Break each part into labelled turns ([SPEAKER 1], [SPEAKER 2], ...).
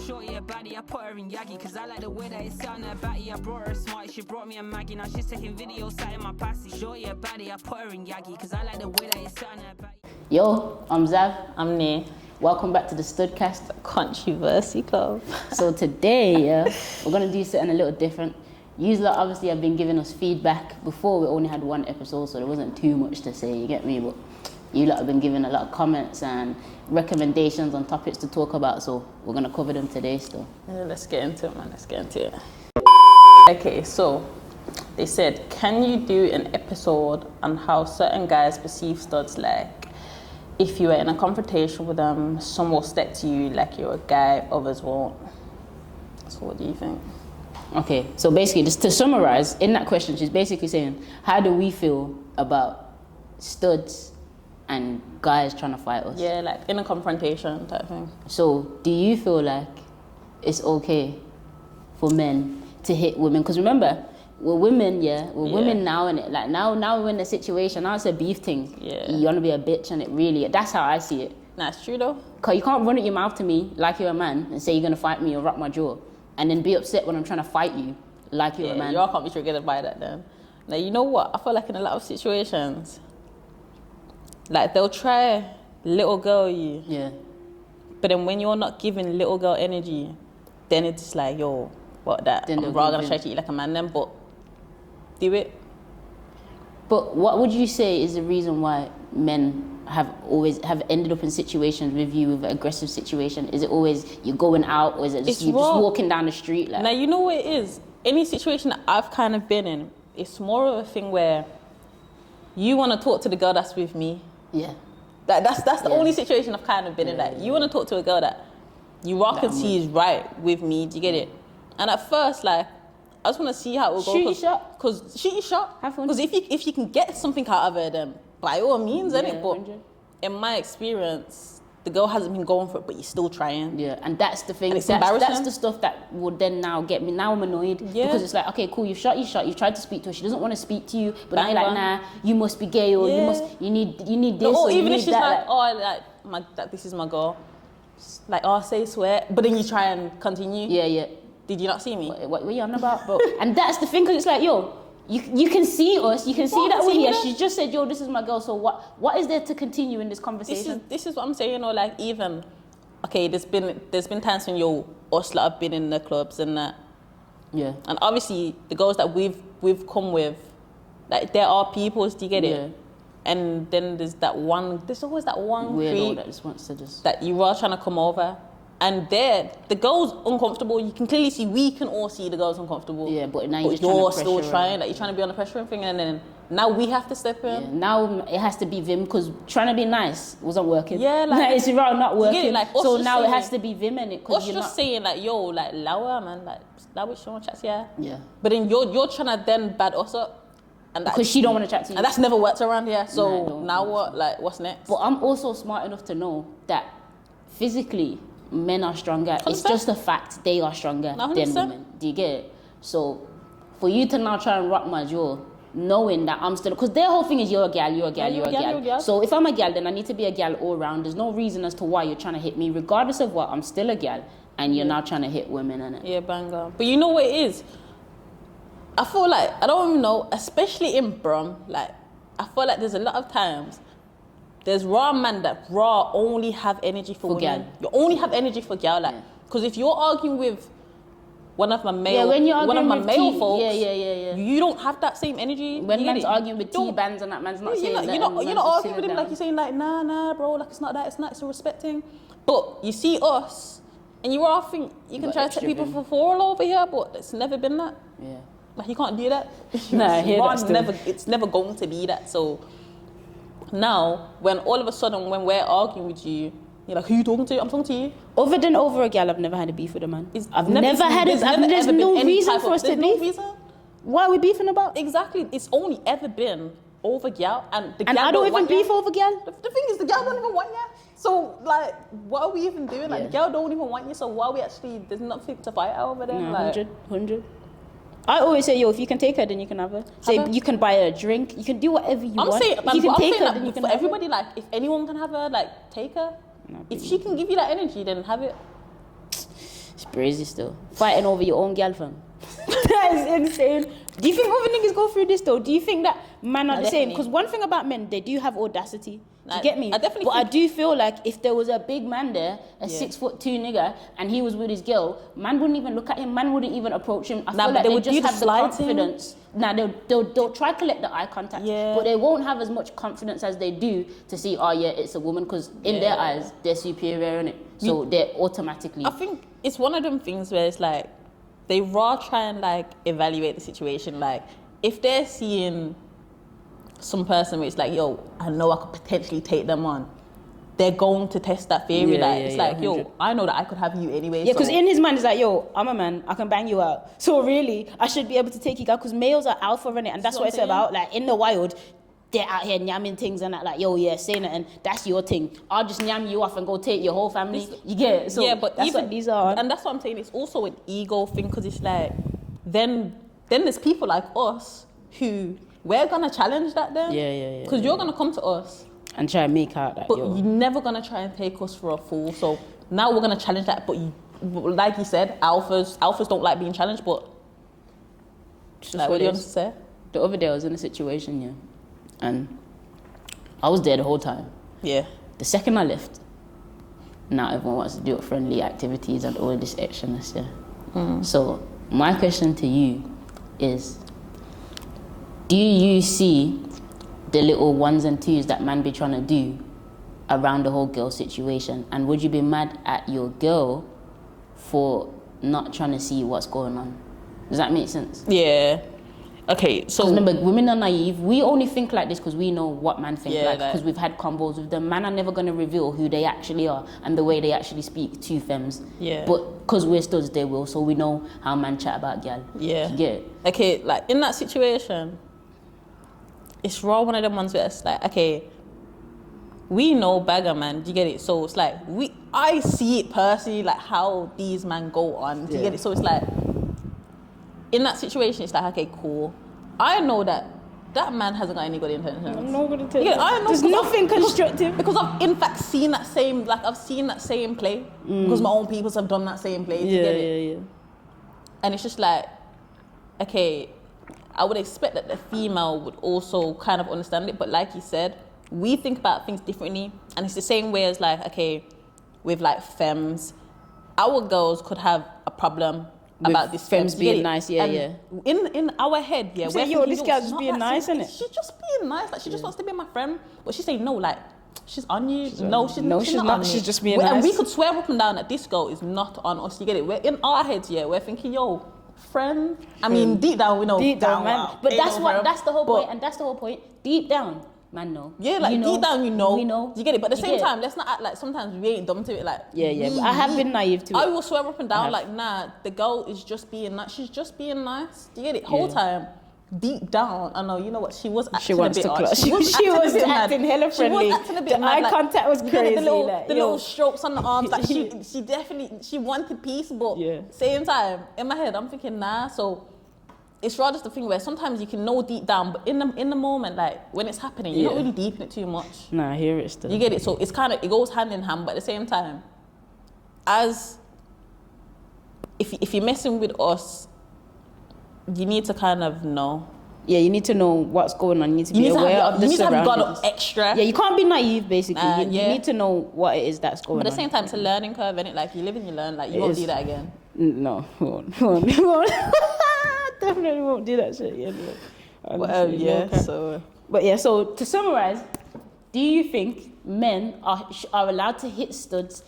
[SPEAKER 1] Shorty a baddie, I put her in Yagi, cause I like the way that it sound her batty. I brought her a Smarty, she brought me a Maggie, now she's taking videos, sat in my passy. Shorty a baddie, I put her in Yagi, cause I like the way that it sound her batty.
[SPEAKER 2] Yo, I'm Zav.
[SPEAKER 3] I'm Ne.
[SPEAKER 2] Welcome back to the Studcast
[SPEAKER 3] Controversy Club.
[SPEAKER 2] So today, we're gonna do something a little different. You lot obviously have been giving us feedback. Before we only had one episode, so there wasn't too much to say, you get me? But you lot have been giving a lot of comments and recommendations on topics to talk about, so we're gonna cover them today still.
[SPEAKER 3] Yeah, let's get into it, man. Let's get into it. Okay, so they said, can you do an episode on how certain guys perceive studs? Like, if you were in a confrontation with them, some will step to you like you're a guy, others won't. So what do you think?
[SPEAKER 2] Okay, so basically, just to summarize, in that question, she's basically saying, how do we feel about studs and guys trying to fight us?
[SPEAKER 3] Yeah, like in a confrontation type thing.
[SPEAKER 2] So, do you feel like it's okay for men to hit women? Because remember, we're women, women now, and like now we're in a situation. Now it's a beef thing.
[SPEAKER 3] Yeah,
[SPEAKER 2] you wanna be a bitch, and it really, that's how I see it.
[SPEAKER 3] That's true though.
[SPEAKER 2] Cause you can't run at your mouth to me like you're a man and say you're gonna fight me or rock my jaw, and then be upset when I'm trying to fight you like you're a man.
[SPEAKER 3] You all can't be triggered by that then. Now you know what? I feel like in a lot of situations, like they'll try little girl you.
[SPEAKER 2] Yeah.
[SPEAKER 3] But then when you're not giving little girl energy, then it's like, yo, what that?
[SPEAKER 2] Then
[SPEAKER 3] I'm rather gonna try to treat you like a man then, but do it.
[SPEAKER 2] But what would you say is the reason why men have ended up in situations with you, with an aggressive situation? Is it always you're going out, or is it just just walking down the street? Like?
[SPEAKER 3] Now you know what it is. Any situation that I've kind of been in, it's more of a thing where you want to talk to the girl that's with me.
[SPEAKER 2] Yeah.
[SPEAKER 3] That's the only situation I've kind of been in. Like you want to talk to a girl that you rock and see is right with me. Do you get it? And at first, like, I just want to see how it will go.
[SPEAKER 2] Shoot your shot.
[SPEAKER 3] Because shoot your shot.
[SPEAKER 2] Have fun.
[SPEAKER 3] Because if you can get something out of it, then by all means, innit? But
[SPEAKER 2] 100.
[SPEAKER 3] in my experience, the girl hasn't been going for it, but you're still trying.
[SPEAKER 2] Yeah, and that's the thing.
[SPEAKER 3] And it's embarrassing.
[SPEAKER 2] That's the stuff that would then now get me. Now I'm annoyed because it's like, okay, cool, you've shot your shot. You've tried to speak to her. She doesn't want to speak to you, but now you're like, nah, you must be gay, or you need this,
[SPEAKER 3] or
[SPEAKER 2] you
[SPEAKER 3] even
[SPEAKER 2] need
[SPEAKER 3] if she's
[SPEAKER 2] that.
[SPEAKER 3] This is my girl. Like, oh, say swear, but then you try and continue.
[SPEAKER 2] Yeah.
[SPEAKER 3] Did you not see me?
[SPEAKER 2] What are you on about, bro? And that's the thing, because it's like, yo, you can see us, you can see that we're here. She just said, yo, this is my girl. So what is there to continue in this conversation?
[SPEAKER 3] This is what I'm saying. Or like, even okay, there's been times when us lot have been in the clubs and that.
[SPEAKER 2] Yeah.
[SPEAKER 3] And obviously the girls that we've come with, like, there are people. Do you get it? And then there's always that one
[SPEAKER 2] weirdo that just wants to
[SPEAKER 3] that you are trying to come over. And the girl's uncomfortable. You can clearly see, we can all see the girl's uncomfortable.
[SPEAKER 2] Yeah, but now
[SPEAKER 3] you're still trying. Like, you're trying to be on the pressure thing, and then now we have to step in.
[SPEAKER 2] Yeah, now it has to be Vim, because trying to be nice wasn't working.
[SPEAKER 3] Yeah, like
[SPEAKER 2] it's around not working.
[SPEAKER 3] It, like,
[SPEAKER 2] so now it has to be Vim in it.
[SPEAKER 3] Us just saying like, yo, like, lower man, like, that was Sean chats, yeah.
[SPEAKER 2] Yeah.
[SPEAKER 3] But then you're trying to then bad us up, and
[SPEAKER 2] because she don't want to chat to you.
[SPEAKER 3] And that's never worked around here. So now what? Like, what's next?
[SPEAKER 2] But I'm also smart enough to know that physically, men are stronger. 100%. It's just a fact, they are stronger than women. Do you get it? So for you to now try and rock my jaw, knowing that I'm still, because their whole thing is you're a gal. So if I'm a gal, then I need to be a gal all round. There's no reason as to why you're trying to hit me, regardless of what. I'm still a gal, and you're now trying to hit women, innit?
[SPEAKER 3] Yeah, banger. But you know what it is? I feel like, I don't even know, especially in Brum, like, I feel like there's a lot of times there's raw men that only have energy for women.
[SPEAKER 2] Gal.
[SPEAKER 3] You only have energy for gal, like, because if you're arguing with one of my male, folks, you don't have that same energy.
[SPEAKER 2] When man's arguing with T-bands and that man's not saying that.
[SPEAKER 3] You're not arguing with him like you're saying like, nah, bro, like, it's not that, it's a respect thing. But you see us, and you all think you can try to take people for all over here, but it's never been that.
[SPEAKER 2] Yeah.
[SPEAKER 3] Like, you can't do that. It's never going to be that. So now, when all of a sudden, when we're arguing with you, you're like, who you talking to? I'm talking to you.
[SPEAKER 2] Over a gal, I've never had a beef with a man. There's no reason for us to beef. What are we beefing about?
[SPEAKER 3] Exactly. It's only ever been over gal, and the gal
[SPEAKER 2] I don't even beef over gal.
[SPEAKER 3] The thing is, the gal don't even want you. So, like, what are we even doing? Like, the gal don't even want you, so why are we actually, there's nothing to fight over there?
[SPEAKER 2] No,
[SPEAKER 3] like,
[SPEAKER 2] 100. I always say, yo, if you can take her, then you can have her. You can buy her a drink. You can do whatever you want.
[SPEAKER 3] If
[SPEAKER 2] you can take her,
[SPEAKER 3] then you can have everybody, her. Like, if anyone can have her, like, take her. If she can give you that energy, then have it.
[SPEAKER 2] It's crazy still. Fighting over your own girl, fam. That is insane. Do you think other niggas go through this though? Do you think that men are the same? Because one thing about men, they do have audacity. Do you get me? I do feel like if there was a big man there, a 6'2" nigga, and he was with his girl, man wouldn't even look at him. Man wouldn't even approach him. I feel like they would just have the confidence. They'll try to collect the eye contact, but they won't have as much confidence as they do to see, oh yeah, it's a woman, because in their eyes, they're superior, innit? So they're automatically.
[SPEAKER 3] I think it's one of them things where it's like, they rather try and like evaluate the situation. Like, if they're seeing some person where it's like, yo, I know I could potentially take them on, they're going to test that theory. Yo, I know that I could have you anyway.
[SPEAKER 2] Yeah, because in his mind, it's like, yo, I'm a man, I can bang you out. So really, I should be able to take you out, because males are alpha, innit? And that's what it's about. Like, in the wild, they're out here nyamming things and that, like, yo, yeah, say nothing, that's your thing. I'll just nyam you off and go take your whole family. You get it? So
[SPEAKER 3] yeah, but
[SPEAKER 2] that's what these are.
[SPEAKER 3] And that's what I'm saying, it's also an ego thing, because it's like, then there's people like us who, we're gonna challenge that then.
[SPEAKER 2] Yeah.
[SPEAKER 3] Because you're gonna come to us
[SPEAKER 2] and try and make out that,
[SPEAKER 3] but you're never gonna try and take us for a fool. So now we're gonna challenge that, but like you said, alphas don't like being challenged, but like, what do you want to say?
[SPEAKER 2] The other day I was in a situation, and I was there the whole time.
[SPEAKER 3] Yeah.
[SPEAKER 2] The second I left, now everyone wants to do friendly activities and all this extraness, So my question to you is, do you see the little ones and twos that man be trying to do around the whole girl situation? And would you be mad at your girl for not trying to see what's going on? Does that make sense?
[SPEAKER 3] Yeah. Okay, so
[SPEAKER 2] remember, women are naive. We only think like this because we know what man think like, because we've had combos with them. Man are never going to reveal who they actually are and the way they actually speak to femmes.
[SPEAKER 3] Yeah.
[SPEAKER 2] But because we're studs, they will. So we know how man chat about gal.
[SPEAKER 3] Yeah.
[SPEAKER 2] Yeah.
[SPEAKER 3] Okay, like in that situation, it's raw one of them ones where it's like, okay, we know bagger man, do you get it? So it's like, I see it personally, like how these men go on, do you get it? So it's like, in that situation, it's like, okay, cool. I know that man hasn't got any good intentions.
[SPEAKER 2] No good intentions.
[SPEAKER 3] Yeah, I know.
[SPEAKER 2] There's nothing constructive.
[SPEAKER 3] Because I've in fact seen that same, I've seen that same play. Because my own peoples have done that same play. Do you get it?
[SPEAKER 2] Yeah.
[SPEAKER 3] And it's just like, okay, I would expect that the female would also kind of understand it. But like you said, we think about things differently. And it's the same way as like, okay, with like femmes, our girls could have a problem about this
[SPEAKER 2] femmes being nice, yeah.
[SPEAKER 3] In our head, we're
[SPEAKER 2] saying, yo, this girl's just being nice, isn't it?
[SPEAKER 3] She's just being nice, like she just wants to be my friend. But she's saying, no, like, she's on you. She's not.
[SPEAKER 2] She's just being nice.
[SPEAKER 3] And we could swear up and down that this girl is not on us. You get it? We're in our heads, we're thinking, yo, friend. I mean, deep down we know.
[SPEAKER 2] Deep down, man. But that's the whole point, and that's the whole point. Deep down, man, no.
[SPEAKER 3] Yeah, like deep down, you know.
[SPEAKER 2] We know.
[SPEAKER 3] You get it? But at the same time, let's not act like sometimes we ain't dumb to it. Like,
[SPEAKER 2] I have been naive to it.
[SPEAKER 3] I will swear up and down, like, nah, the girl is just being nice. She's just being nice. Do you get it? Whole time, deep down, I know, you know what? She was acting a bit odd. She was acting hella friendly. She was acting a bit
[SPEAKER 2] the
[SPEAKER 3] mad.
[SPEAKER 2] Eye contact was crazy.
[SPEAKER 3] The little strokes on the arms. Like, she definitely wanted peace, but same time, in my head, I'm thinking, nah. So it's rather just the thing where sometimes you can know deep down, but in the moment, like when it's happening, you're not really deep in it too much.
[SPEAKER 2] Nah, I hear it still.
[SPEAKER 3] You get it? So it's kind of, it goes hand in hand, but at the same time, as if you're messing with us, you need to kind of know.
[SPEAKER 2] Yeah, you need to know what's going on. You need to be aware of the surroundings. You need to have got up
[SPEAKER 3] extra.
[SPEAKER 2] Yeah, you can't be naive, basically. You need to know what it is that's going on.
[SPEAKER 3] But at the same time, it's a learning curve, innit? Like, you live and you learn. Like, you won't do that again.
[SPEAKER 2] No, won't. Definitely won't do that shit again. So to summarize, do you think men are allowed to hit studs?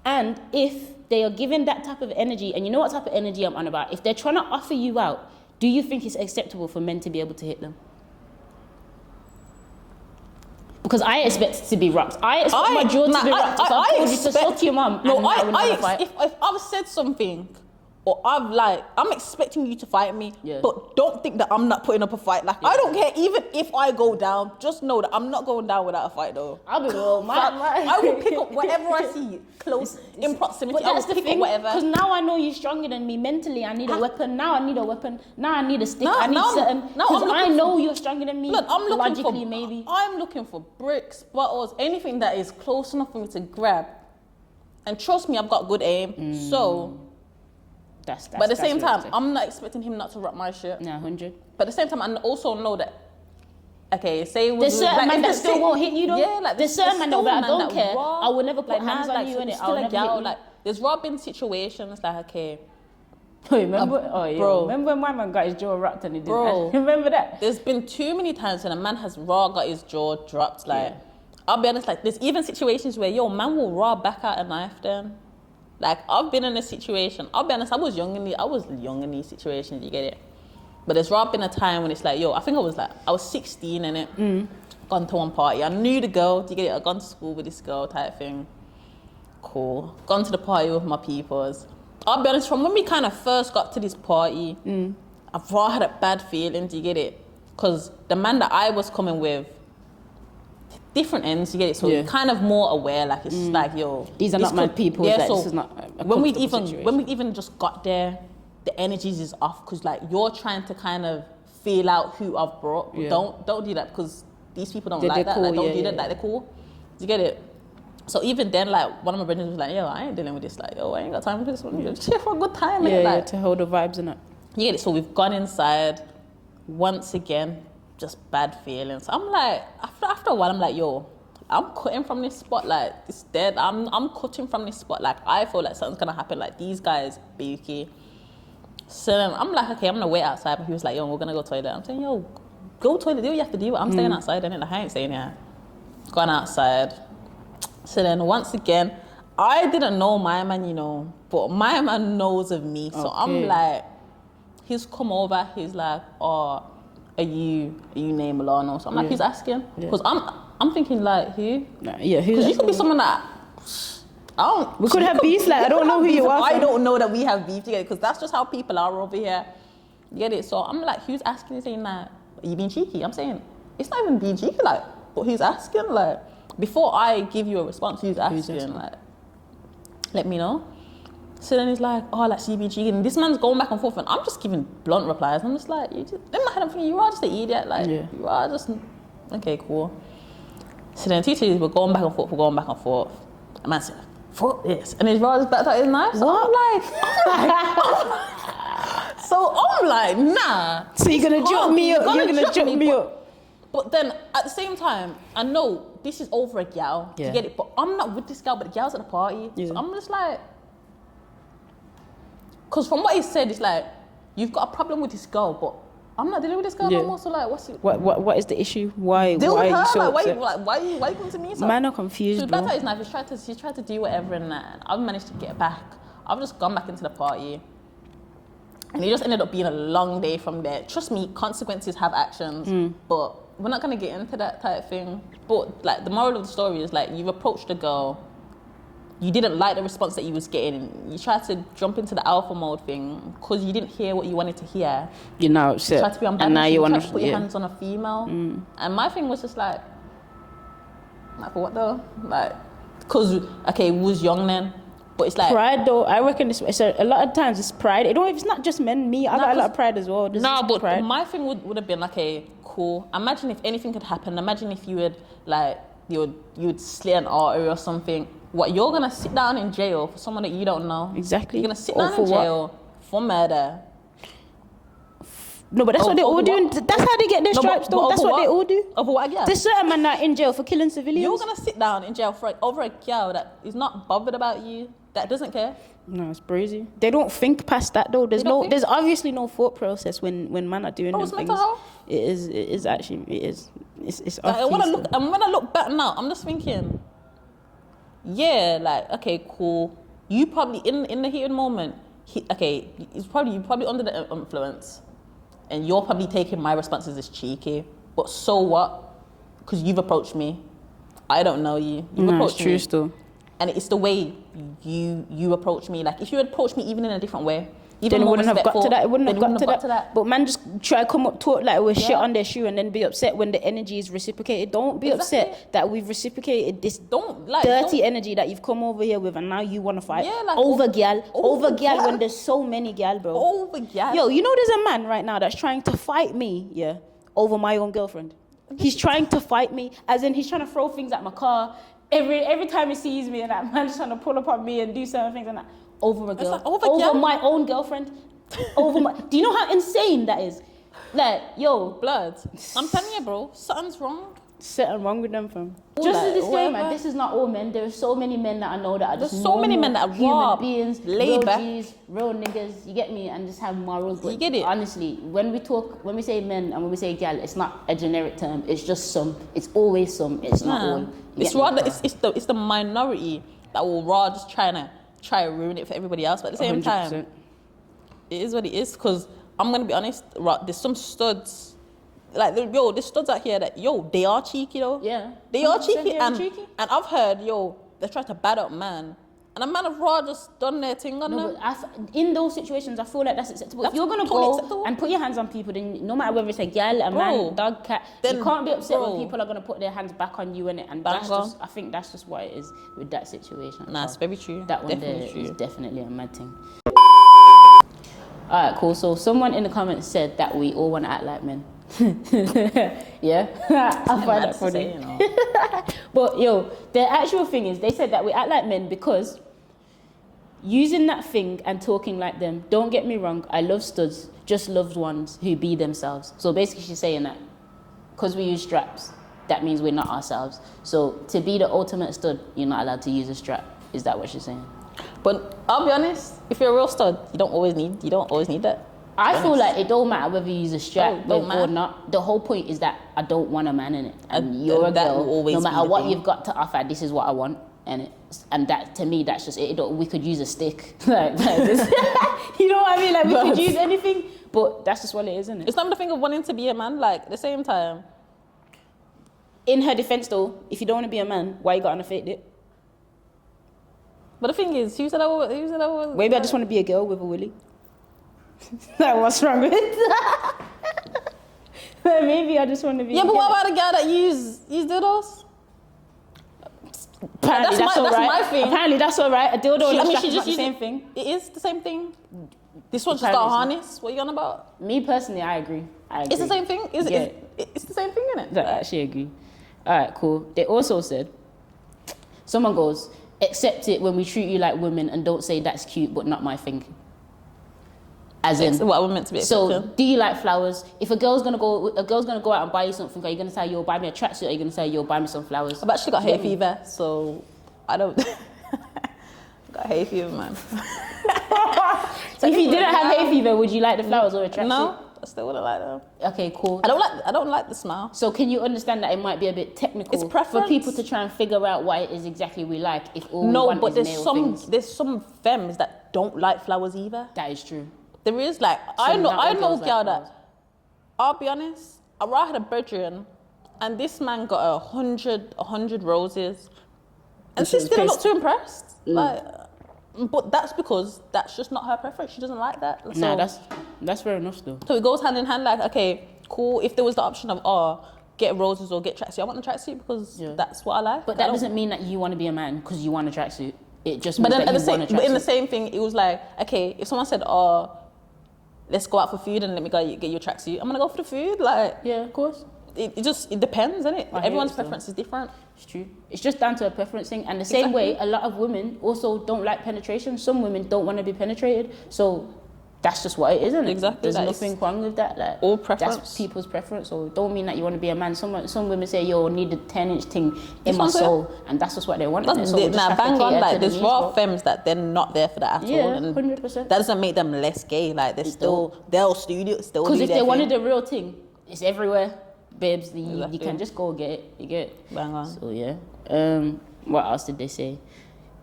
[SPEAKER 2] And if they are given that type of energy, and you know what type of energy I'm on about, if they're trying to offer you out, do you think it's acceptable for men to be able to hit them? Because I expect it to be rocked. I expect my jaw to be rocked. If I told you to sort your mum,
[SPEAKER 3] if I've said something, or I'm expecting you to fight me, but don't think that I'm not putting up a fight. Like, I don't care, even if I go down, just know that I'm not going down without a fight, though.
[SPEAKER 2] I'll be real,
[SPEAKER 3] I will pick up whatever I see close, in proximity.
[SPEAKER 2] But that's the thing, because now I know you're stronger than me mentally. I need a weapon. Now I need a weapon. Now I need a stick. I need something. Because I know you're stronger than me.
[SPEAKER 3] Look,
[SPEAKER 2] maybe.
[SPEAKER 3] I'm looking for bricks, bottles, anything that is close enough for me to grab. And trust me, I've got good aim. So
[SPEAKER 2] But
[SPEAKER 3] at the same time, I'm not expecting him not to rock my shit.
[SPEAKER 2] No, 100.
[SPEAKER 3] But at the same time, I also know that. Okay, say it was
[SPEAKER 2] there's certain man that still won't hit you though.
[SPEAKER 3] Yeah, like
[SPEAKER 2] there's certain man that I don't care. I will never put
[SPEAKER 3] like,
[SPEAKER 2] hands on you in it. I'll never hit you.
[SPEAKER 3] Like there's been situations like okay.
[SPEAKER 2] Remember? Remember when my man got his jaw dropped and he didn't?
[SPEAKER 3] Bro,
[SPEAKER 2] remember that?
[SPEAKER 3] There's been too many times when a man has got his jaw dropped. Like I'll be honest, like there's even situations where man will back out a knife. Then, like I've been in a situation. I'll be honest, I was young in these situations. You get it? But there's been a time when it's like, I think I was 16 in it. Gone to one party. I knew the girl. Do you get it? I'd gone to school with this girl type thing. Cool. Gone to the party with my peoples. I'll be honest, from when we kind of first got to this party, I've had a bad feeling. Do you get it? Because the man that I was coming with, different ends, you get it? So you're kind of more aware, like it's like,
[SPEAKER 2] these are not my people.
[SPEAKER 3] Yeah,
[SPEAKER 2] like,
[SPEAKER 3] so
[SPEAKER 2] this is not a
[SPEAKER 3] when we
[SPEAKER 2] situation.
[SPEAKER 3] even just got there, the energies is off because like you're trying to kind of feel out who I've brought. Yeah. Don't do that because these people don't like that. Cool, like, don't do that. Like they're cool. Do you get it? So even then, like one of my brothers was like, I ain't dealing with this. Like, I ain't got time for this one. You're just here for a good time. Like,
[SPEAKER 2] to hold the vibes in it.
[SPEAKER 3] You get it? So we've gone inside. Once again, just bad feelings. I'm like, after a while, I'm like, I'm cutting from this spot. Like it's dead. I'm cutting from this spot. Like I feel like something's gonna happen. Like these guys, bookie. So then I'm like, okay, I'm gonna wait outside. But he was like, we're gonna go toilet. I'm saying, go toilet. Do what you have to do. I'm staying outside. And I ain't staying here. Gone outside. So then once again, I didn't know my man, but my man knows of me. So I'm like, he's come over. He's like, are you name Milano? So I'm like, he's asking because I'm thinking like, who?
[SPEAKER 2] Who?
[SPEAKER 3] Because you could be someone that.
[SPEAKER 2] We could have beef. Like I don't know who you are.
[SPEAKER 3] I don't know that we have beef together because that's just how people are over here. You get it? So I'm like, who's asking? Saying that, are you being cheeky? I'm saying it's not even being cheeky. Like, but who's asking? Like, before I give you a response, who's asking? Like, let me know. So then he's like, like she being cheeky. And this man's going back and forth, and I'm just giving blunt replies. I'm just like, in my head, I'm thinking, you are just an idiot. Like, you are just okay, cool. So then two we're going back and forth. And man said, fuck this. And his brother's back out his knife. So I'm like, nah.
[SPEAKER 2] So you're gonna jump me up. You're gonna jump me up.
[SPEAKER 3] But then at the same time, I know this is over a gal. You get it? But I'm not with this gal, but the gal's at the party. Yeah. So I'm just like, because from what he said, it's like, you've got a problem with this girl, but I'm not dealing with this girl no more. So like,
[SPEAKER 2] what is the issue? Why?
[SPEAKER 3] Deal
[SPEAKER 2] why
[SPEAKER 3] with her.
[SPEAKER 2] Are you so
[SPEAKER 3] why you coming to me? So
[SPEAKER 2] man, I'm confused.
[SPEAKER 3] She's back at his knife. She's tried to do whatever, and I've managed to get back. I've just gone back into the party, and it just ended up being a long day from there. Trust me, consequences have actions, but we're not gonna get into that type of thing. But like the moral of the story is like you've approached a girl. You didn't like the response that you was getting. You tried to jump into the alpha mode thing because you didn't hear what you wanted to hear.
[SPEAKER 2] You're now upset.
[SPEAKER 3] You tried to be on
[SPEAKER 2] and now you want
[SPEAKER 3] to put your hands on a female. And my thing was just like for what though? Like, because, okay, we was young then, but it's like...
[SPEAKER 2] Pride though, I reckon it's a lot of times it's pride. It's not just men, me, I got a lot of pride as well.
[SPEAKER 3] But
[SPEAKER 2] pride.
[SPEAKER 3] My thing would have been like, okay, cool. Imagine if anything could happen. Imagine if you would, like, you would slit an artery or something. What, you're gonna sit down in jail for someone that you don't know?
[SPEAKER 2] Exactly.
[SPEAKER 3] You're gonna sit down in jail for murder.
[SPEAKER 2] No, but that's what they all do. That's how they get their stripes, though. That's what they all do.
[SPEAKER 3] Over what, yeah?
[SPEAKER 2] There's certain men that are in jail for killing civilians.
[SPEAKER 3] You're gonna sit down in jail over a girl that is not bothered about you, that doesn't care.
[SPEAKER 2] No, it's crazy. They don't think past that though. There's obviously no thought process when men are doing those things. It is actually. It's
[SPEAKER 3] like, when I look back now, I'm just thinking, yeah, like, okay, cool. You probably in the heated moment, you're probably under the influence, and you're probably taking my responses as cheeky. But so what? Because you've approached me. I don't know you. You've approached me.
[SPEAKER 2] It's true still.
[SPEAKER 3] And it's the way you approach me. Like, if you approach me even in a different way,
[SPEAKER 2] then it wouldn't have got to that. It wouldn't have got to that. But man, just try to come up to it like we're shit on their shoe, and then be upset when the energy is reciprocated. Don't be upset that we've reciprocated this dirty energy that you've come over here with, and now you want to fight over gal when there's so many gal, bro.
[SPEAKER 3] Over gal.
[SPEAKER 2] Yo, you know there's a man right now that's trying to fight me, over my own girlfriend. He's trying to fight me, as in he's trying to throw things at my car. Every time he sees me, and that man's trying to pull up on me and do certain things and that. over a girl,
[SPEAKER 3] like, over
[SPEAKER 2] my own girlfriend, do you know how insane that is? Like, yo,
[SPEAKER 3] blood. I'm telling you, bro, something's wrong.
[SPEAKER 2] Something wrong with them, fam.
[SPEAKER 3] All
[SPEAKER 2] Just
[SPEAKER 3] that,
[SPEAKER 2] a disclaimer,
[SPEAKER 3] whatever.
[SPEAKER 2] this is not all men. There are so many men that I know that are just
[SPEAKER 3] There's so many men that are
[SPEAKER 2] human
[SPEAKER 3] raw,
[SPEAKER 2] beings,
[SPEAKER 3] laid
[SPEAKER 2] real
[SPEAKER 3] back.
[SPEAKER 2] G's, real niggas, you get me, and just have morals. But
[SPEAKER 3] You get it?
[SPEAKER 2] honestly, when we say men and when we say gal, it's not a generic term. It's just some. It's always some. It's not all. You
[SPEAKER 3] It's
[SPEAKER 2] get me?
[SPEAKER 3] rather it's the minority that will rather just try to ruin it for everybody else. But at the same
[SPEAKER 2] 100%.
[SPEAKER 3] time, it is what it is. Because I'm gonna be honest, there's some studs. Like, there's studs out here that, they are cheeky though.
[SPEAKER 2] Yeah.
[SPEAKER 3] They are
[SPEAKER 2] 100%
[SPEAKER 3] cheeky.
[SPEAKER 2] they are
[SPEAKER 3] And
[SPEAKER 2] cheeky.
[SPEAKER 3] I've heard, they try to bad up man. And a man of raw just done their thing on
[SPEAKER 2] No,
[SPEAKER 3] them.
[SPEAKER 2] but in those situations, I feel like that's acceptable.
[SPEAKER 3] That's
[SPEAKER 2] if you're gonna
[SPEAKER 3] totally
[SPEAKER 2] go
[SPEAKER 3] acceptable.
[SPEAKER 2] and put your hands on people, then no matter whether it's a girl, a
[SPEAKER 3] Bro,
[SPEAKER 2] man, dog, cat,
[SPEAKER 3] then,
[SPEAKER 2] you can't be upset
[SPEAKER 3] bro.
[SPEAKER 2] when people are gonna put their hands back on you and that's
[SPEAKER 3] Bang
[SPEAKER 2] just, I think that's just what it is with that situation.
[SPEAKER 3] Nah, it's very true.
[SPEAKER 2] That one
[SPEAKER 3] Definitely
[SPEAKER 2] there
[SPEAKER 3] true.
[SPEAKER 2] is definitely a mad thing. Alright, cool. So someone in the comments said that we all want to act like men. Yeah, I find that funny. But the actual thing is, they said that we act like men because using that thing and talking like them. Don't get me wrong, I love studs, just loved ones who be themselves. So basically she's saying that because we use straps, that means we're not ourselves. So to be the ultimate stud, you're not allowed to use a strap. Is that what she's saying?
[SPEAKER 3] But I'll be honest, if you're a real stud, you don't always need that.
[SPEAKER 2] I feel like it don't matter whether you use a strap
[SPEAKER 3] Don't
[SPEAKER 2] or
[SPEAKER 3] matter.
[SPEAKER 2] not. The whole point is that I don't want a man in it. And
[SPEAKER 3] And
[SPEAKER 2] you're a
[SPEAKER 3] that
[SPEAKER 2] girl,
[SPEAKER 3] will always
[SPEAKER 2] no
[SPEAKER 3] be
[SPEAKER 2] matter
[SPEAKER 3] the
[SPEAKER 2] what
[SPEAKER 3] thing.
[SPEAKER 2] you've got to offer, this is what I want. And that, to me, that's just it. We could use a stick. like this. You know what I mean? Like, we could use anything, but that's just what it is, isn't it?
[SPEAKER 3] It's not the thing of wanting to be a man, like, at the same time.
[SPEAKER 2] In her defense, though, if you don't want to be a man, why you got on a fake dick?
[SPEAKER 3] But the thing is, who said I was?
[SPEAKER 2] Maybe I just want to be a girl with a willy. Like, what's wrong with it? Maybe I just want to be.
[SPEAKER 3] Yeah, but what about a girl that use dildos?
[SPEAKER 2] Apparently
[SPEAKER 3] That's
[SPEAKER 2] all right.
[SPEAKER 3] my thing.
[SPEAKER 2] Apparently that's all right. A dildo and a strap
[SPEAKER 3] she
[SPEAKER 2] is not
[SPEAKER 3] just
[SPEAKER 2] the
[SPEAKER 3] use
[SPEAKER 2] same
[SPEAKER 3] it.
[SPEAKER 2] thing.
[SPEAKER 3] It is the same thing. This one's just
[SPEAKER 2] Apparently
[SPEAKER 3] got a
[SPEAKER 2] it's
[SPEAKER 3] harness. What are you on about?
[SPEAKER 2] Me personally, I agree.
[SPEAKER 3] It's the same thing.
[SPEAKER 2] Yeah.
[SPEAKER 3] It's the same thing, isn't
[SPEAKER 2] I
[SPEAKER 3] it?
[SPEAKER 2] actually agree. All right, cool. They also said, someone goes, accept it when we treat you like women and don't say that's cute but not my thing. As in,
[SPEAKER 3] What we're meant to be
[SPEAKER 2] so
[SPEAKER 3] accepting.
[SPEAKER 2] do you like flowers? If a girl's gonna go out and buy you something, are you gonna say, yo, buy me a tracksuit? Or are you gonna say, yo, buy me some flowers?
[SPEAKER 3] I've actually got hay
[SPEAKER 2] Get me?
[SPEAKER 3] fever, so I don't. Got hay fever, man.
[SPEAKER 2] So if you didn't have hay fever, would you like the flowers or a tracksuit?
[SPEAKER 3] No, I still wouldn't like them.
[SPEAKER 2] Okay, cool.
[SPEAKER 3] I don't like the smell.
[SPEAKER 2] So can you understand that it might be a bit technical
[SPEAKER 3] It's
[SPEAKER 2] for
[SPEAKER 3] preference.
[SPEAKER 2] people to try and figure out what it is exactly we like if all we
[SPEAKER 3] No,
[SPEAKER 2] want
[SPEAKER 3] but
[SPEAKER 2] is male things?
[SPEAKER 3] there's some femmes that don't like flowers either.
[SPEAKER 2] That is true.
[SPEAKER 3] There is, like, I
[SPEAKER 2] So
[SPEAKER 3] know
[SPEAKER 2] not all
[SPEAKER 3] a
[SPEAKER 2] girls
[SPEAKER 3] girl
[SPEAKER 2] like flowers.
[SPEAKER 3] that, I'll be honest, I had a brethren, and this man got 100 roses, and she
[SPEAKER 2] she was
[SPEAKER 3] still not
[SPEAKER 2] pissed.
[SPEAKER 3] too impressed. Like, but that's because that's just not her preference. She doesn't like that.
[SPEAKER 2] Nah,
[SPEAKER 3] So-
[SPEAKER 2] that's fair enough though.
[SPEAKER 3] So it goes hand in hand, like, okay, cool. If there was the option of, get roses or get tracksuit, I want the tracksuit because that's what I like.
[SPEAKER 2] But
[SPEAKER 3] I
[SPEAKER 2] that
[SPEAKER 3] don't-
[SPEAKER 2] doesn't mean that you want to be a man because you want a tracksuit. It just
[SPEAKER 3] But
[SPEAKER 2] means
[SPEAKER 3] then
[SPEAKER 2] that
[SPEAKER 3] at the
[SPEAKER 2] you
[SPEAKER 3] same,
[SPEAKER 2] want a
[SPEAKER 3] but in the
[SPEAKER 2] tracksuit.
[SPEAKER 3] same thing, it was like, okay, if someone said, let's go out for food and let me go get you a tracksuit, I'm gonna go for the food. Like,
[SPEAKER 2] Yeah, of course.
[SPEAKER 3] it depends, innit?
[SPEAKER 2] I hear
[SPEAKER 3] Everyone's
[SPEAKER 2] it, though.
[SPEAKER 3] preference is different.
[SPEAKER 2] It's true. It's just down to a preference thing. And the same way,
[SPEAKER 3] Exactly.
[SPEAKER 2] a lot of women also don't like penetration. Some women don't want to be penetrated. So that's just what it is, isn't it?
[SPEAKER 3] Exactly,
[SPEAKER 2] There's
[SPEAKER 3] that
[SPEAKER 2] nothing
[SPEAKER 3] is
[SPEAKER 2] wrong with that. Like,
[SPEAKER 3] all preference.
[SPEAKER 2] That's people's preference. So don't mean that you want to be a man. Some women say, yo, I need a 10-inch thing in
[SPEAKER 3] This
[SPEAKER 2] my
[SPEAKER 3] one's
[SPEAKER 2] soul. And that's just what they want. innit? So we just
[SPEAKER 3] Now,
[SPEAKER 2] have to
[SPEAKER 3] bang on,
[SPEAKER 2] cater
[SPEAKER 3] like,
[SPEAKER 2] to the
[SPEAKER 3] there's
[SPEAKER 2] needs,
[SPEAKER 3] raw
[SPEAKER 2] bro.
[SPEAKER 3] femmes that they're not there for that at all.
[SPEAKER 2] Yeah,
[SPEAKER 3] And
[SPEAKER 2] 100%.
[SPEAKER 3] that doesn't make them less gay. Like, they'll
[SPEAKER 2] Because
[SPEAKER 3] do
[SPEAKER 2] if
[SPEAKER 3] their
[SPEAKER 2] they wanted
[SPEAKER 3] thing.
[SPEAKER 2] the real thing, it's everywhere. Babes, you
[SPEAKER 3] Exactly.
[SPEAKER 2] can just go get it. You get it.
[SPEAKER 3] Bang on.
[SPEAKER 2] So yeah. What else did they say?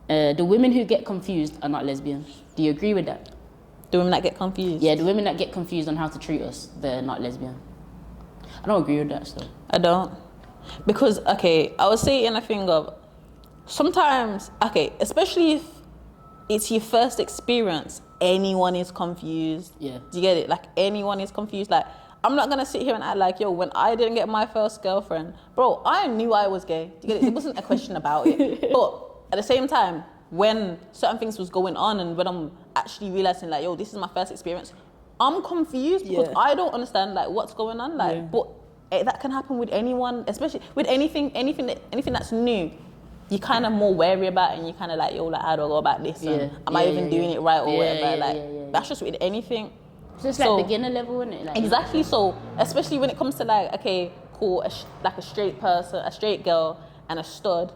[SPEAKER 2] The women who get confused are not lesbian. Do you agree with that?
[SPEAKER 3] The women that get confused.
[SPEAKER 2] Yeah, the women that get confused on how to treat us, they're not lesbian. I don't agree with that still.
[SPEAKER 3] I don't. Because, okay, I would say in a thing of, sometimes, okay, especially if it's your first experience, anyone is confused.
[SPEAKER 2] Yeah.
[SPEAKER 3] Do you get it? Like, anyone is confused. Like, I'm not going to sit here and act like, yo, when I didn't get my first girlfriend, bro, I knew I was gay. Do you get it? It wasn't a question about it. But at the same time, when certain things was going on and when I'm actually realizing, like, yo, this is my first experience, I'm confused because
[SPEAKER 2] Yeah.
[SPEAKER 3] I don't understand, like, what's going on. Like,
[SPEAKER 2] Yeah.
[SPEAKER 3] but that can happen with anyone, especially with anything that's new. you kind of more wary about it, and you kind of like, yo, like, how do I go about this? And am I even doing it right or whatever? That's just with anything.
[SPEAKER 2] So it's like beginner level, isn't it? Like,
[SPEAKER 3] exactly. So especially when it comes to like, okay, cool, like a straight person, a straight girl, and a stud.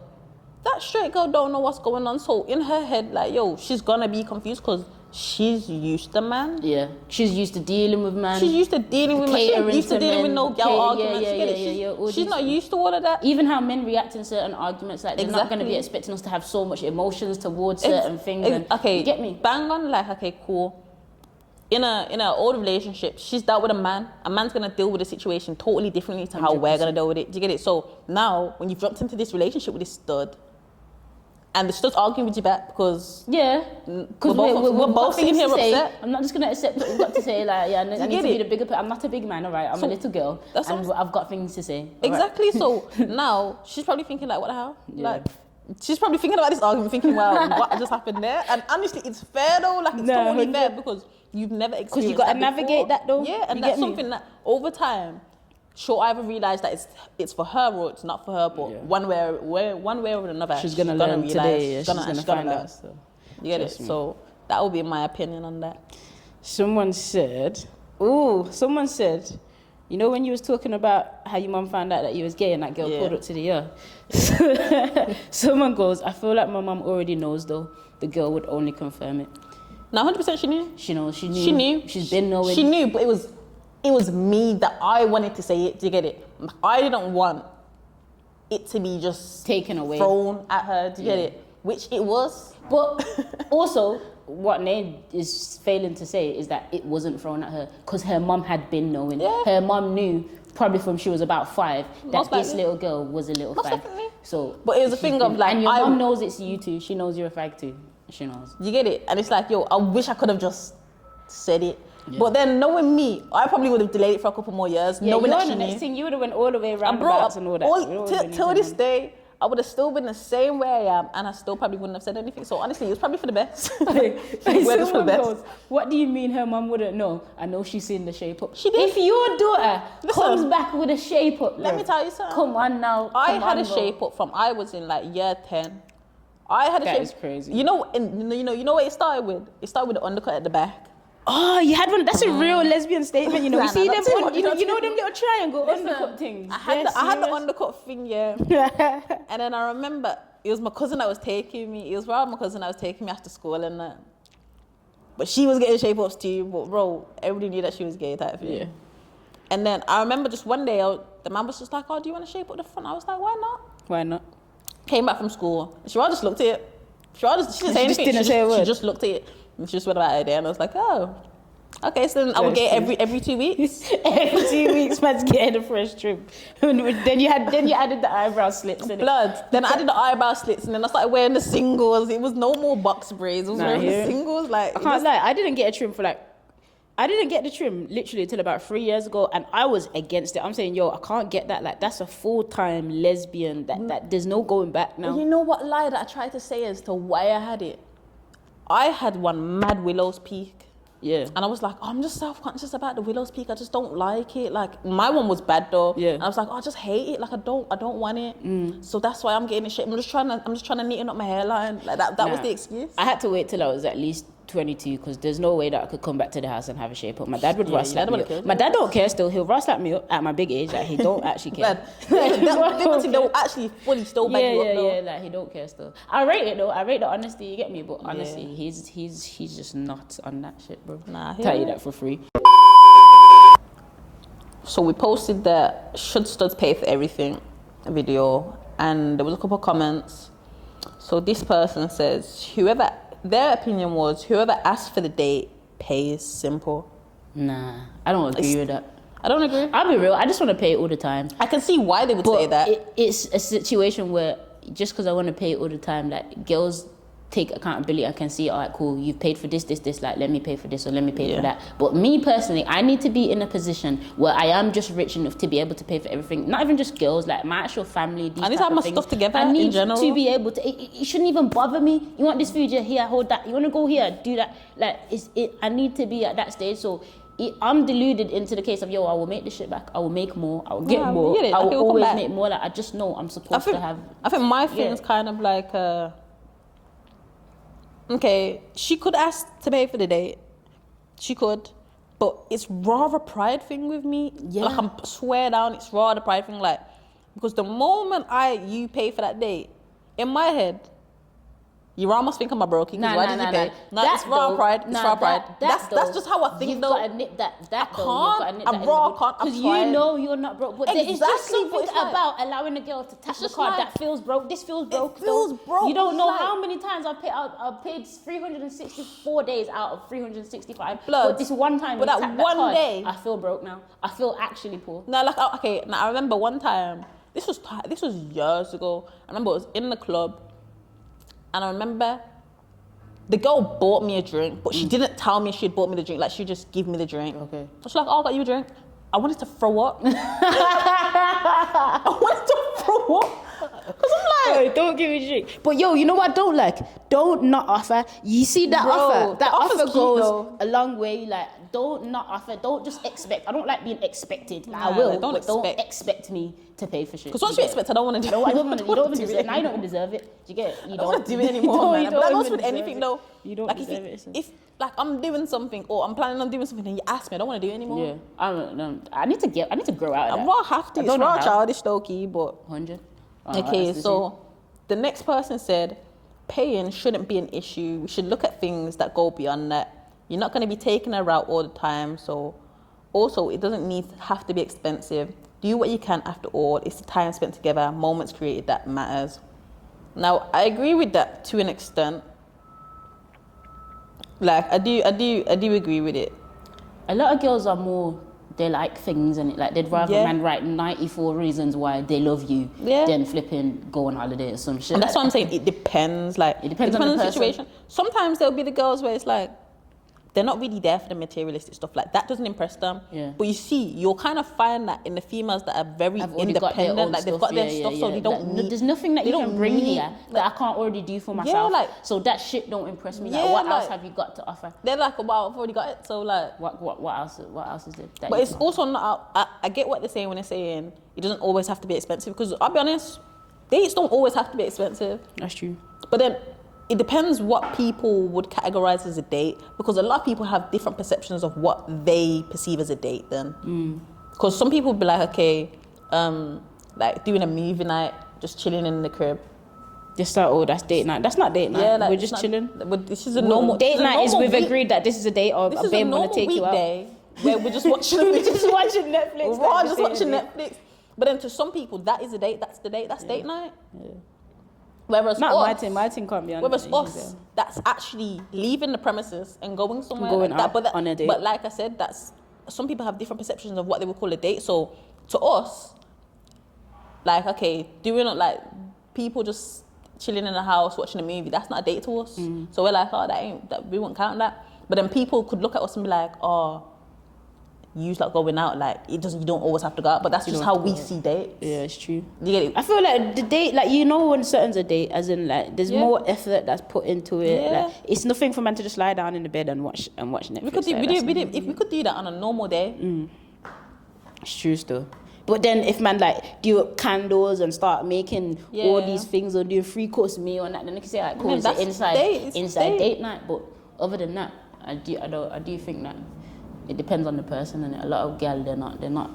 [SPEAKER 3] That straight girl don't know what's going on. So in her head, like, yo, she's gonna be confused because she's used to man.
[SPEAKER 2] Yeah. She's used to dealing with man.
[SPEAKER 3] She's used to dealing with man. She's used to dealing with no girl arguments. She's not used to all of that.
[SPEAKER 2] Even how men react in certain arguments, like they're not going to be expecting us to have so much emotions towards certain things.
[SPEAKER 3] Okay,
[SPEAKER 2] you get me?
[SPEAKER 3] Bang on, like, okay, cool. In a old relationship, she's dealt with a man. A man's gonna deal with the situation totally differently to how 100%. We're gonna deal with it. Do you get it? So now, when you've jumped into this relationship with this stud, and the stud's arguing with you back because
[SPEAKER 2] we're
[SPEAKER 3] both sitting here upset.
[SPEAKER 2] I'm not just gonna accept what you've got to say. Like, I need to be the bigger. I'm not a big man, all right. I'm a little girl, and I've got things to say.
[SPEAKER 3] Exactly. Right. So now she's probably thinking like, what the hell? Yeah. Like, she's probably thinking about this argument, thinking, well, what just happened there? And honestly, it's fair though. Like, it's totally fair because you've never experienced. Because you got to
[SPEAKER 2] navigate that though.
[SPEAKER 3] Yeah, and that's something that over time. Sure, I haven't realised that it's for her or it's not for her, but one way or another,
[SPEAKER 2] she's gonna learn
[SPEAKER 3] realize,
[SPEAKER 2] today. She's gonna find out.
[SPEAKER 3] So. You get it? So that would be my opinion on that.
[SPEAKER 2] Someone said, you know when you was talking about how your mum found out that you was gay and that girl pulled up to the ear? Someone goes, I feel like my mum already knows though. The girl would only confirm it.
[SPEAKER 3] Now, 100% she knew.
[SPEAKER 2] She knew. She's been knowing.
[SPEAKER 3] She knew, but it was me that I wanted to say it. Do you get it? I didn't want it to be just
[SPEAKER 2] taken away,
[SPEAKER 3] thrown at her. Do you get it? Which it was.
[SPEAKER 2] But also, what Nate is failing to say is that it wasn't thrown at her because her mum had been knowing. Yeah. Her mum knew probably from she was about 5 that this little girl was a little fag. Definitely. So,
[SPEAKER 3] but it was a thing of like,
[SPEAKER 2] and your mum knows it's you too. She knows you're a fag too. She knows.
[SPEAKER 3] You get it? And it's like, yo, I wish I could have just said it. Yeah. But then knowing me, I probably would have delayed it for a couple more years.
[SPEAKER 2] Yeah, knowing that the next thing you would have went all the way around and all that.
[SPEAKER 3] Till this day, I would have still been the same way I am, and I still probably wouldn't have said anything. So honestly, it was probably for the best.
[SPEAKER 2] What do you mean her mum wouldn't know? I know she's seen the shape up.
[SPEAKER 3] She did.
[SPEAKER 2] If your daughter comes back with a shape up,
[SPEAKER 3] let me tell you something.
[SPEAKER 2] Come on now.
[SPEAKER 3] I had a shape up from I was in like year 10. I had a shape.
[SPEAKER 2] That is crazy.
[SPEAKER 3] You know what it started with? It started with the undercut at the back.
[SPEAKER 2] Oh, you had one. That's a real lesbian statement. You know, you see them. You know them little triangle undercut things.
[SPEAKER 3] I had the undercut thing, yeah. And then I remember it was my cousin that was taking me. It was my cousin that was taking me after school and that. But she was getting shape ups too. But bro, everybody knew that she was gay type thing. Yeah. And then I remember just one day, the man was just like, "Oh, do you want to shape up the front?" I was like, "Why not?"
[SPEAKER 2] Why not?
[SPEAKER 3] Came back from school. She just looked at it. She didn't say anything. She just looked at it. And she just went about her day, and I was like, oh, okay. So then I would get every 2 weeks.
[SPEAKER 2] Every 2 weeks, man's getting a fresh trim. then you added the eyebrow slits.
[SPEAKER 3] Blood. Then I added the eyebrow slits, and then I started wearing the singles. It was no more box braids. I was wearing the singles. Like,
[SPEAKER 2] I can't lie. I didn't get a trim I didn't get the trim literally until about 3 years ago, and I was against it. I'm saying, yo, I can't get that. Like, that's a full-time lesbian. That there's no going back now.
[SPEAKER 3] You know what lie that I tried to say as to why I had it? I had one mad Willow's Peak.
[SPEAKER 2] Yeah.
[SPEAKER 3] And I was like, oh, I'm just self-conscious about the Willow's Peak. I just don't like it. Like, my one was bad though.
[SPEAKER 2] Yeah.
[SPEAKER 3] And I was like, oh, I just hate it. Like, I don't want it. So that's why I'm getting in shape. I'm just trying to neaten up my hairline. Like that was the excuse.
[SPEAKER 2] I had to wait till I was at least 22 because there's no way that I could come back to the house and have a shape up. My dad would rust slap me up. My dad don't care still. He'll rust slap me up at my big age. Like, he don't actually care.
[SPEAKER 3] They'll actually fully still back you up though.
[SPEAKER 2] Yeah, like he don't care still. I rate it though. I rate the honesty, you get me? But honestly, he's just not on that shit, bro. Nah, tell you that for free.
[SPEAKER 3] So we posted the should studs pay for everything video, and there was a couple of comments. So this person says their opinion was whoever asks for the date pays. Simple.
[SPEAKER 2] Nah, I don't agree with that.
[SPEAKER 3] I don't agree.
[SPEAKER 2] I'll be real. I just want to pay all the time.
[SPEAKER 3] I can see why they would say that.
[SPEAKER 2] It's a situation where just because I want to pay all the time, like girls take accountability. I can see, all right, cool, you've paid for this, like, let me pay for this or let me pay for that. But me personally, I need to be in a position where I am just rich enough to be able to pay for everything. Not even just girls, like my actual family.
[SPEAKER 3] I need to have my stuff together.
[SPEAKER 2] I need
[SPEAKER 3] in general
[SPEAKER 2] to be able to. It shouldn't even bother me. You want this food? Here, hold that. You want to go here? Do that. Like, I need to be at that stage. So I'm deluded into the case of, yo, I will make this shit back. I will make more. I will get more.
[SPEAKER 3] Get it.
[SPEAKER 2] I
[SPEAKER 3] Like,
[SPEAKER 2] will always make more. Like, I just know I'm supposed to have.
[SPEAKER 3] I think my thing's kind of like, okay, she could ask to pay for the date. She could. But it's rather a pride thing with me.
[SPEAKER 2] Yeah.
[SPEAKER 3] Like, I'm swear down, it's rather a pride thing. Like, because the moment you pay for that date, in my head, you almost think I'm a broke. Why did you pay? Nah, it's raw pride. It's raw pride. That's just how I think.
[SPEAKER 2] You've
[SPEAKER 3] though.
[SPEAKER 2] got to admit that.
[SPEAKER 3] I can't. I'm raw. I can't.
[SPEAKER 2] Because you know you're not broke. But
[SPEAKER 3] Exactly,
[SPEAKER 2] it's just something
[SPEAKER 3] but it's like,
[SPEAKER 2] about allowing a girl to tap the card that feels broke. This feels broke.
[SPEAKER 3] It feels broke.
[SPEAKER 2] You don't know
[SPEAKER 3] Like,
[SPEAKER 2] how many times I've paid 364 days out of 365.
[SPEAKER 3] Blood.
[SPEAKER 2] But this one time,
[SPEAKER 3] But
[SPEAKER 2] you
[SPEAKER 3] that
[SPEAKER 2] tap
[SPEAKER 3] one
[SPEAKER 2] card,
[SPEAKER 3] day,
[SPEAKER 2] I feel broke now. I feel actually poor.
[SPEAKER 3] No, like, okay. Now I remember one time. This was years ago. I remember it was in the club, and I remember the girl bought me a drink, but she didn't tell me she had bought me the drink. Like, she just gave me the drink.
[SPEAKER 2] Okay.
[SPEAKER 3] So she's like, "Oh, I got you a drink." I wanted to throw up. I wanted to throw up. Because I'm like,
[SPEAKER 2] don't give me shit. But yo, you know what I don't like? Don't not offer. You see that offer? That offer goes a long way. Like, don't not offer. Don't just expect. I don't like being expected. Like, I will.
[SPEAKER 3] Don't
[SPEAKER 2] expect me to pay for shit.
[SPEAKER 3] because once you expect, I don't want to do it.
[SPEAKER 2] You don't even deserve it. Now you don't deserve it. Do you get it?
[SPEAKER 3] I don't want to do it anymore, man. But that goes with anything, though.
[SPEAKER 2] You don't
[SPEAKER 3] like,
[SPEAKER 2] deserve it.
[SPEAKER 3] If like I'm doing something or I'm planning on doing something and you ask me, I don't want to do it anymore.
[SPEAKER 2] Yeah, I don't know. I need to grow out of that.
[SPEAKER 3] I'm not have to. It's not childish, low key, but
[SPEAKER 2] 100.
[SPEAKER 3] okay, so the next person said, paying shouldn't be an issue. We should look at things that go beyond that. You're not going to be taking her out all the time, so also it doesn't have to be expensive. Do what you can after all. It's the time spent together, moments created that matters. Now, I agree with that to an extent. Like, I do agree with it.
[SPEAKER 2] A lot of girls are more, they like things, and like they'd rather man write 94 reasons why they love you than flipping go on holiday or some shit.
[SPEAKER 3] And that's what I'm saying. It depends. Like, it depends on the situation. Sometimes there'll be the girls where it's like, they're not really there for the materialistic stuff. Like, that doesn't impress them.
[SPEAKER 2] Yeah.
[SPEAKER 3] But you see, you'll kind of find that in the females that are very independent. Like, they've got their stuff, so they don't need...
[SPEAKER 2] There's nothing that you can bring here that I can't already do for myself.
[SPEAKER 3] Like,
[SPEAKER 2] so that shit don't impress me. Like, what else have you got to offer?
[SPEAKER 3] They're like, wow, I've already got it. So, like...
[SPEAKER 2] What else is there?
[SPEAKER 3] But it's also not... I get what they're saying when they're saying it doesn't always have to be expensive. Because I'll be honest, dates don't always have to be expensive.
[SPEAKER 2] That's true.
[SPEAKER 3] But then... it depends what people would categorize as a date, because a lot of people have different perceptions of what they perceive as a date then. Because some people would be like, okay, like doing a movie night, just chilling in the crib.
[SPEAKER 2] Just like, oh, that's date night. That's not date night. Yeah, like, we're just chilling.
[SPEAKER 3] But this is a normal...
[SPEAKER 2] Date night is we've agreed that this is a date or
[SPEAKER 3] this
[SPEAKER 2] a babe want to take you out.
[SPEAKER 3] Where we're just watching...
[SPEAKER 2] we're just watching Netflix.
[SPEAKER 3] We're all just watching Netflix. But then to some people, that is a date. That's the date. That's date night.
[SPEAKER 2] Yeah.
[SPEAKER 3] Whereas
[SPEAKER 2] my team can't be on.
[SPEAKER 3] Whereas us, that's actually leaving the premises and going somewhere
[SPEAKER 2] going
[SPEAKER 3] like that.
[SPEAKER 2] On a date.
[SPEAKER 3] But like I said, that's some people have different perceptions of what they would call a date. So to us, like, okay, doing like people just chilling in the house watching a movie, that's not a date to us. So we're like, oh, we won't count that. But then people could look at us and be like, oh, you like going out, like you don't always have to go out, but that's just how we see dates.
[SPEAKER 2] Yeah, it's true.
[SPEAKER 3] You get it?
[SPEAKER 2] I feel like the date, like, you know, when something's a date, as in like there's more effort that's put into it.
[SPEAKER 3] Yeah.
[SPEAKER 2] Like, it's nothing for man to just lie down in the bed and watch Netflix.
[SPEAKER 3] If we could do that on a normal day.
[SPEAKER 2] It's true still. But then if man like do candles and start making all these things or do a 3-course meal and that, then you can say like, cool, it's an inside date night. But other than that, I do think that it depends on the person, and a lot of girls they're not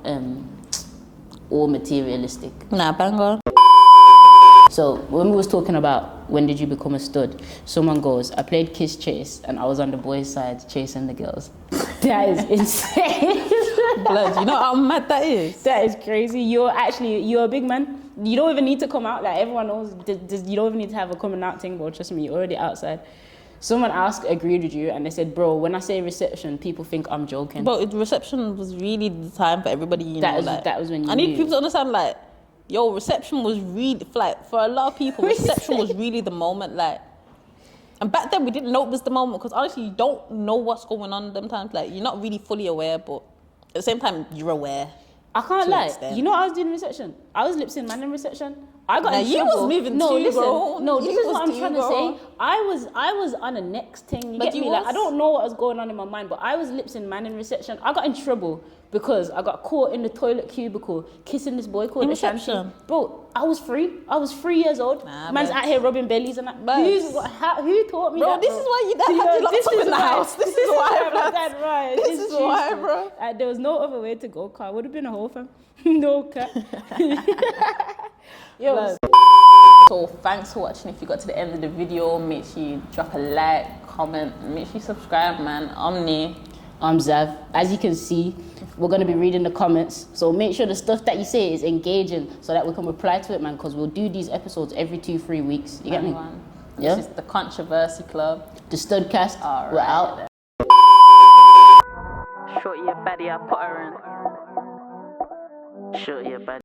[SPEAKER 2] all materialistic.
[SPEAKER 3] Nah, bang on.
[SPEAKER 2] So when we was talking about when did you become a stud, someone goes, I played Kiss Chase and I was on the boys' side chasing the girls. That is insane.
[SPEAKER 3] Blood, you know how mad that is?
[SPEAKER 2] That is crazy. You're a big man. You don't even need to come out. Like, everyone knows, you don't even need to have a coming out thing, but trust me, you're already outside. Someone agreed with you, and they said, bro, when I say reception, people think I'm joking.
[SPEAKER 3] But reception was really the time for everybody,
[SPEAKER 2] that was when you
[SPEAKER 3] I need people to understand, like, yo, reception was really, like, for a lot of people, reception was really the moment, like, and back then we didn't know it was the moment, because honestly, you don't know what's going on them times, like, you're not really fully aware, but at the same time, you're aware.
[SPEAKER 2] I can't lie. You know what I was doing in reception? I was lip-sync man in reception. I got in
[SPEAKER 3] you
[SPEAKER 2] trouble.
[SPEAKER 3] was moving
[SPEAKER 2] no,
[SPEAKER 3] too,
[SPEAKER 2] listen,
[SPEAKER 3] bro.
[SPEAKER 2] No,
[SPEAKER 3] You
[SPEAKER 2] this is
[SPEAKER 3] was
[SPEAKER 2] what I'm
[SPEAKER 3] too,
[SPEAKER 2] trying
[SPEAKER 3] bro.
[SPEAKER 2] to say. I was on a next thing. You
[SPEAKER 3] But
[SPEAKER 2] get
[SPEAKER 3] you
[SPEAKER 2] me? Like,
[SPEAKER 3] was-
[SPEAKER 2] I don't know what was going on in my mind, but I was lips in man in reception. I got in trouble because I got caught in the toilet cubicle kissing this boy called
[SPEAKER 3] In
[SPEAKER 2] Ashanti.
[SPEAKER 3] reception?
[SPEAKER 2] Bro, I was 3 years old.
[SPEAKER 3] Nah,
[SPEAKER 2] Man's
[SPEAKER 3] babes.
[SPEAKER 2] out here rubbing bellies and that.
[SPEAKER 3] Babes.
[SPEAKER 2] Who taught me
[SPEAKER 3] Bro,
[SPEAKER 2] that?
[SPEAKER 3] this is why you dad had you locked
[SPEAKER 2] this
[SPEAKER 3] up
[SPEAKER 2] is
[SPEAKER 3] in the
[SPEAKER 2] why-
[SPEAKER 3] house. This is why,
[SPEAKER 2] my
[SPEAKER 3] blood.
[SPEAKER 2] dad, right.
[SPEAKER 3] This
[SPEAKER 2] It's
[SPEAKER 3] is
[SPEAKER 2] true
[SPEAKER 3] why,
[SPEAKER 2] still.
[SPEAKER 3] bro.
[SPEAKER 2] There was no other way to go, car. Would have been a whole fam. No cat. Yo,
[SPEAKER 3] Blood. So thanks for watching. If you got to the end of the video, make sure you drop a like, comment, and make sure you subscribe, man. Omni.
[SPEAKER 2] I'm Zav. As you can see, we're going to be reading the comments. So make sure the stuff that you say is engaging so that we can reply to it, man, because we'll do these episodes every 2-3 weeks. You get me? Yeah?
[SPEAKER 3] This is the Controversy Club.
[SPEAKER 2] The Studcast.
[SPEAKER 3] All
[SPEAKER 2] We're
[SPEAKER 3] right.
[SPEAKER 2] out.
[SPEAKER 3] Shorty a baddie, I put her in. Shorty a baddie.